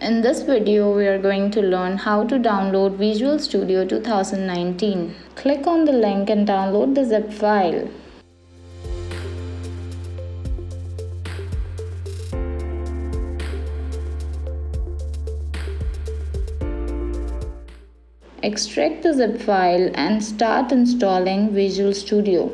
In this video, we are going to learn how to download Visual Studio 2019. Click on the link and download the zip file. Extract the zip file and start installing Visual Studio.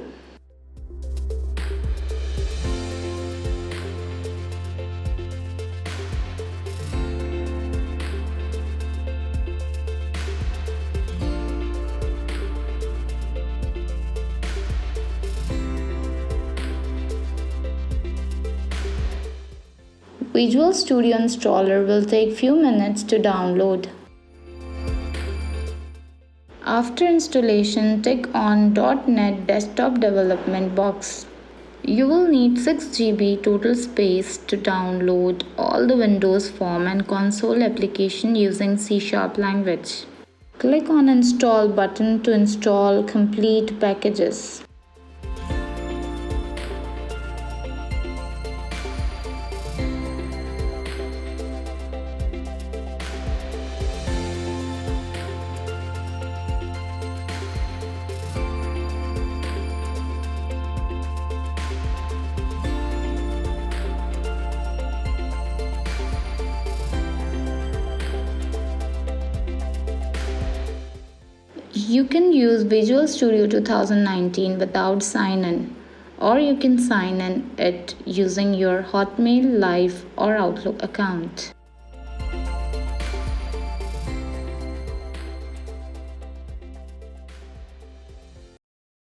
Visual Studio installer will take few minutes to download. After installation, tick on .NET Desktop Development box. You will need 6 GB total space to download all the Windows Form and Console application using C# language. Click on Install button to install complete packages. You can use Visual Studio 2019 without sign-in, or you can sign in it using your Hotmail, Live, or Outlook account.